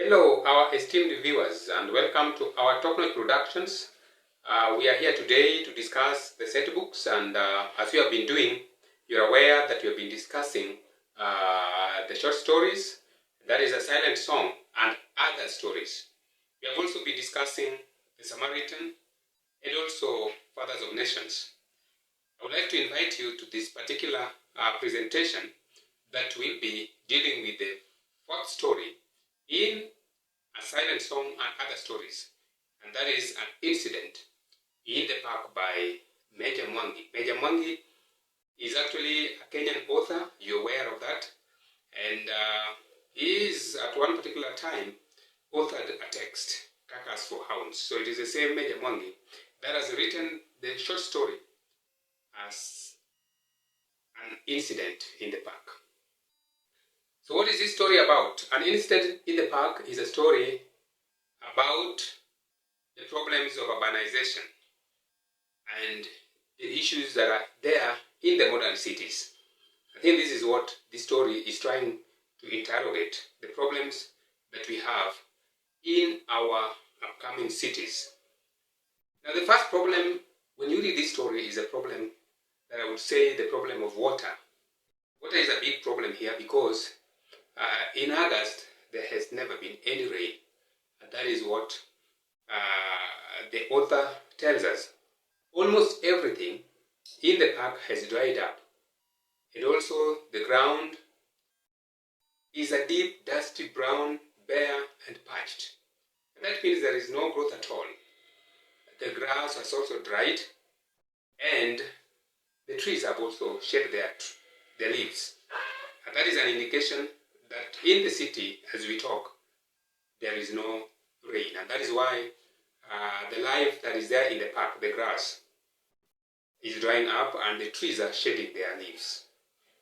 Hello, our esteemed viewers, and welcome to our Talknoy Productions. We are here today to discuss the set books, and as we have been doing, you're aware that we have been discussing the short stories, that is a silent song, and other stories. We have also been discussing the Samaritan and also Fathers of Nations. I would like to invite you to this particular presentation that will be dealing with the fourth story in a silent song and other stories, and that is an incident in the park by Major Mwangi. Major Mwangi is actually a Kenyan author, you're aware of that, and he is at one particular time authored a text, Kakas for Hounds. So it is the same Major Mwangi that has written the short story as an incident in the park. So what is this story about? An incident in the park is a story about the problems of urbanization and the issues that are there in the modern cities. I think this is what this story is trying to interrogate, the problems that we have in our upcoming cities. Now the first problem, when you read this story, is a problem that I would say the problem of water. Water is a big problem here because in August, there has never been any rain. And that is what the author tells us. Almost everything in the park has dried up. And also the ground is a deep, dusty brown, bare and parched. And that means there is no growth at all. The grass has also dried and the trees have also shed their leaves. And that is an indication that in the city, as we talk, there is no rain. And that is why the life that is there in the park, the grass, is drying up and the trees are shedding their leaves.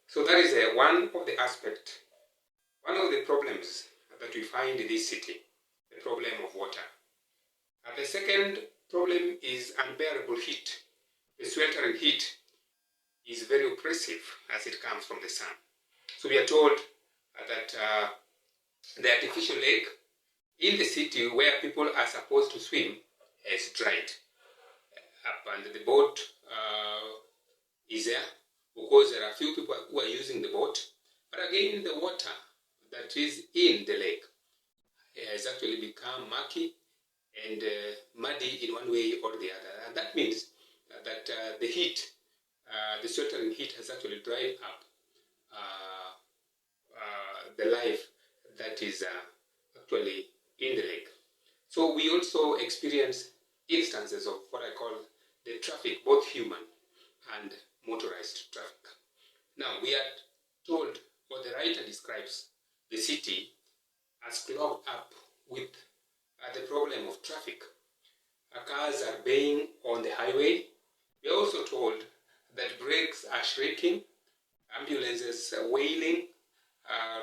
So that is one of the aspects, one of the problems that we find in this city, the problem of water. And the second problem is unbearable heat. The sweltering heat is very oppressive as it comes from the sun. So we are told that the artificial lake in the city where people are supposed to swim has dried up, and the boat is there because there are few people who are using the boat. But again, the water that is in the lake has actually become murky and muddy in one way or the other, and that means that the heat, the sweltering heat, has actually dried up the life that is actually in the lake. So we also experience instances of what I call the traffic, both human and motorized traffic. Now we are told, or the writer describes the city as clogged up with the problem of traffic. Cars are baying on the highway. We are also told that brakes are shrieking, ambulances are wailing,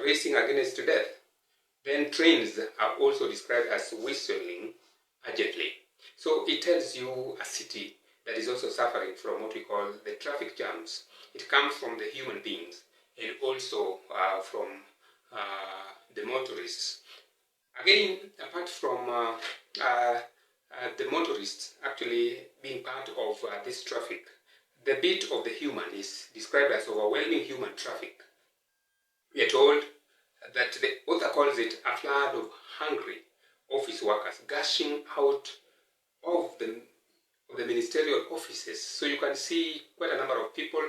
racing against death. Then trains are also described as whistling urgently. So it tells you a city that is also suffering from what we call the traffic jams. It comes from the human beings and also from the motorists. Again, apart from the motorists actually being part of this traffic, the bit of the human is described as overwhelming human traffic. We are told that the author calls it a flood of hungry office workers gushing out of the ministerial offices. So you can see quite a number of people.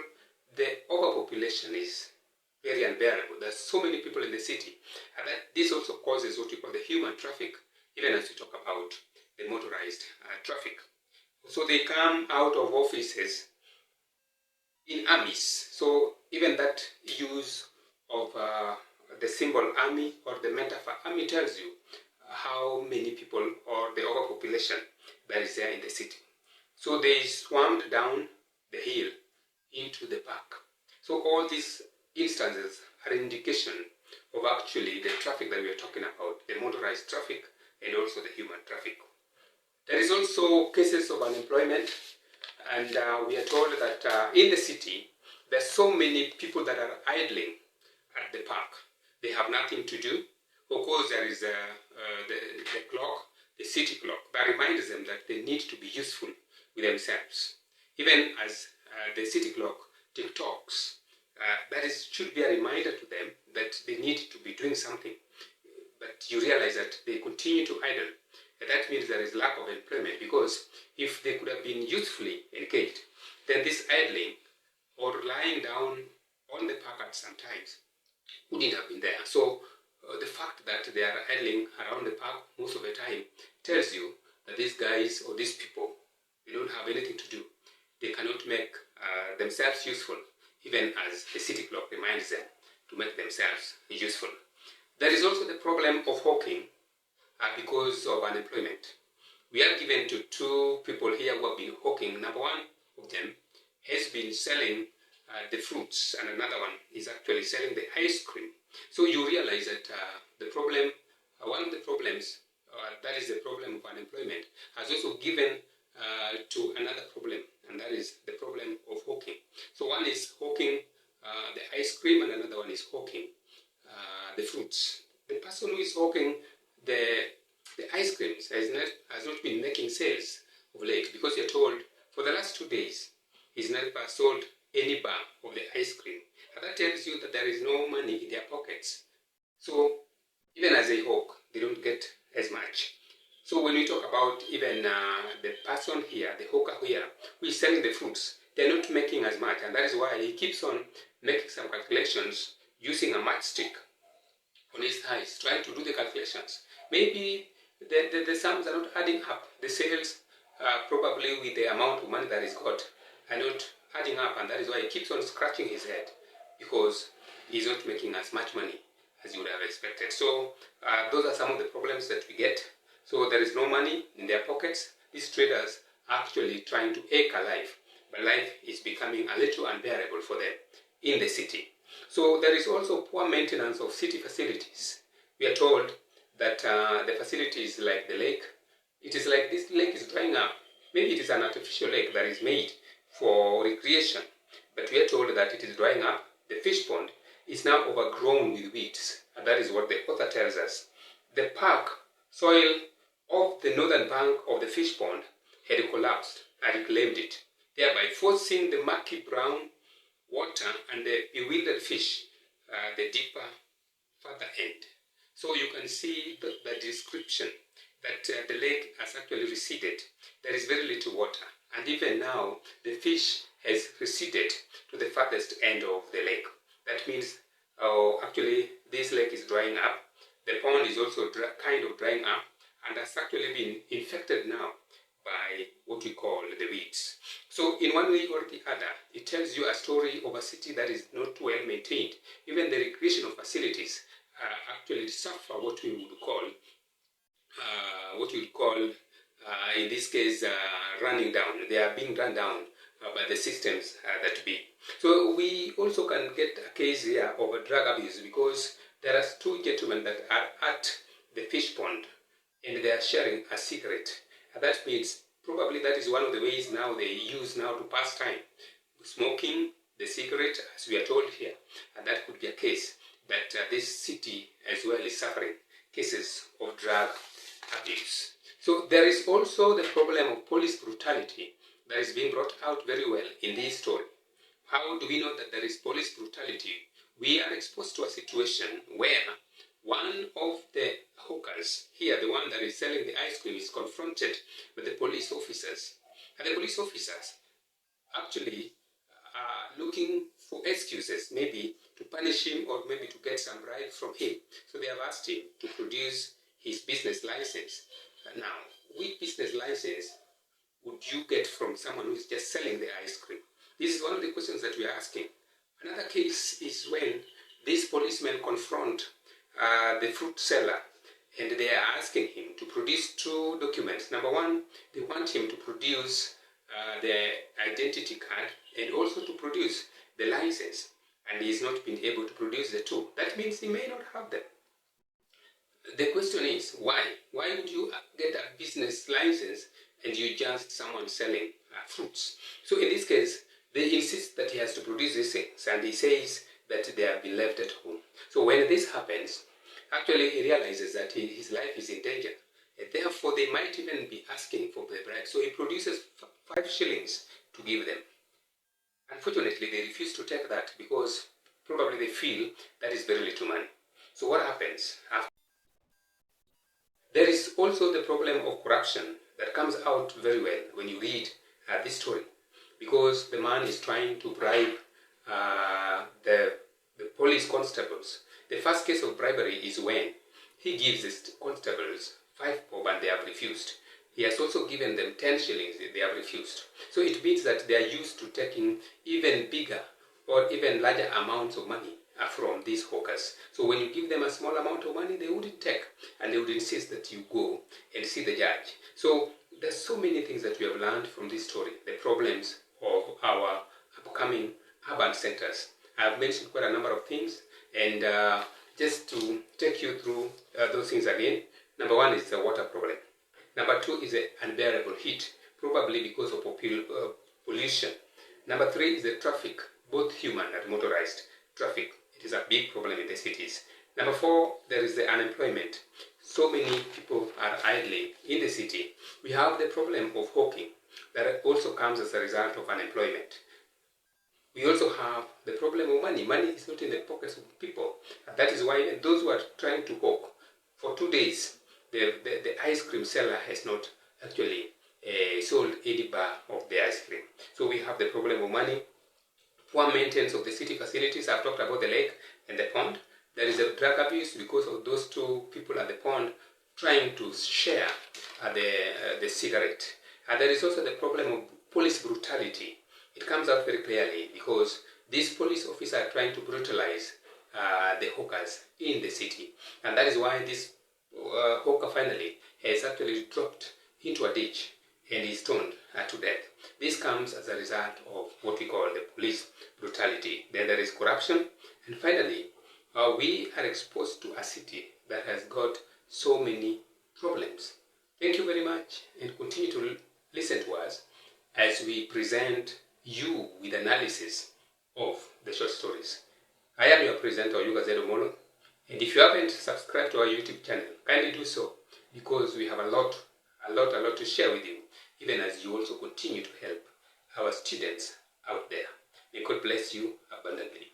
The overpopulation is very unbearable. There's so many people in the city, and that this also causes what we call the human traffic, even as we talk about the motorized traffic. So they come out of offices in armies. So even that use of the symbol army or the metaphor army tells you how many people or the overpopulation that is there in the city. So they swarmed down the hill into the park. So all these instances are an indication of actually the traffic that we are talking about, the motorized traffic and also the human traffic. There is also cases of unemployment, and we are told that in the city there are so many people that are idling at the park. They have nothing to do, Of course, there is the clock, the city clock, that reminds them that they need to be useful with themselves. Even as the city clock tick-tocks, should be a reminder to them that they need to be doing something. But you realize that they continue to idle. And that means there is lack of employment, because if they could have been usefully engaged, then this idling or lying down on the park at sometimes wouldn't have been there. So the fact that they are idling around the park most of the time tells you that these guys or these people, they don't have anything to do. They cannot make themselves useful, even as the city clock reminds them to make themselves useful. There is also the problem of hawking because of unemployment. We are given to two people here who have been hawking. Number one of them has been selling the fruits, and another one is actually selling the ice cream. So you realize that the problem, one of the problems, that is the problem of unemployment, has also given to another problem, and that is the problem of hawking. So one is hawking the ice cream, and another one is hawking the fruits. The person who is hawking the ice creams has not been making sales of late, because you're told for the last 2 days he's never sold any bar of the ice cream. And that tells you that there is no money in their pockets. So even as they hawk, they don't get as much. So when we talk about even the person here, the hawker here, who is selling the fruits, they're not making as much, and that is why he keeps on making some calculations using a matchstick on his thighs, trying to do the calculations. Maybe the sums are not adding up. The sales, probably with the amount of money that he's got, are not adding up, and that is why he keeps on scratching his head, because he's not making as much money as you would have expected. So those are some of the problems that we get. So there is no money in their pockets. These traders are actually trying to eke alive, but life is becoming a little unbearable for them in the city. So there is also poor maintenance of city facilities. We are told that the facilities like the lake, it is like this lake is drying up. Maybe it is an artificial lake that is made for recreation, but we are told that it is drying up. The fish pond is now overgrown with weeds, and that is what the author tells us. The park soil of the northern bank of the fish pond had collapsed and reclaimed it, thereby forcing the murky brown water and the bewildered fish the deeper further end. So you can see the description that the lake has actually receded. There is very little water, and even now the fish has receded to the farthest end of the lake. That means actually this lake is drying up. The pond is also kind of drying up, and has actually been infected now by what we call the weeds. So in one way or the other, it tells you a story of a city that is not well maintained. Even the recreational facilities actually suffer what we would call in this case running down. They are being run down by the systems that be. So we also can get a case here of a drug abuse, because there are two gentlemen that are at the fish pond and they are sharing a cigarette. And that means probably that is one of the ways now they use now to pass time. Smoking the cigarette, as we are told here, and that could be a case that this city as well is suffering cases of drug abuse. So there is also the problem of police brutality that is being brought out very well in this story. How do we know that there is police brutality? We are exposed to a situation where one of the hawkers here, the one that is selling the ice cream, is confronted with the police officers. And the police officers actually are looking for excuses, maybe to punish him or maybe to get some bribe from him. So they have asked him to produce his business license. Now, which business license would you get from someone who is just selling the ice cream? This is one of the questions that we are asking. Another case is when these policemen confront the fruit seller, and they are asking him to produce two documents. Number one, they want him to produce the identity card and also to produce the license, and he has not been able to produce the two. That means he may not have them. The question is, why? Why would you get a business license and you just someone selling fruits? So in this case, they insist that he has to produce these things, and he says that they have been left at home. So when this happens, Actually, he realizes that his life is in danger. And therefore, they might even be asking for the bribe. So he produces 5 shillings to give them. Unfortunately, they refuse to take that because probably they feel that is very little money. So what happens? There is also the problem of corruption that comes out very well when you read this story, because the man is trying to bribe the police constables. The first case of bribery is when he gives the constables 5 bob and they have refused. He has also given them 10 shillings, they have refused. So it means that they are used to taking even bigger or even larger amounts of money from these hawkers. So when you give them a small amount of money, they wouldn't take, and they would insist that you go and see the judge. So there's so many things that we have learned from this story, the problems of our upcoming urban centers. I've mentioned quite a number of things, and just to take you through those things again. Number 1 is the water problem. Number 2 is the unbearable heat, probably because of pollution. Number 3 is the traffic, both human and motorized traffic. It is a big problem in the cities. Number 4, there is the unemployment. So many people are idling in the city. We have the problem of hawking that also comes as a result of unemployment. We also have the problem of money. Money is not in the pockets of people. And that is why those who are trying to hawk for 2 days, the ice cream seller has not actually sold any bar of the ice cream. So we have the problem of money, poor maintenance of the city facilities. I've talked about the lake and the pond. There is a drug abuse because of those 2 people at the pond trying to share the cigarette. And there is also the problem of police brutality. It comes out very clearly because these police officers are trying to brutalize the hawkers in the city. And that is why this hawker finally has actually dropped into a ditch and is stoned to death. This comes as a result of what we call the police brutality. Then there is corruption. And finally, we are exposed to a city that has got so many problems. Thank you very much, and continue to listen to us as we present you with analysis of the short stories. I am your presenter, Yuga Zedomolo, and if you haven't subscribed to our YouTube channel, kindly do so, because we have a lot to share with you, even as you also continue to help our students out there. May God bless you abundantly.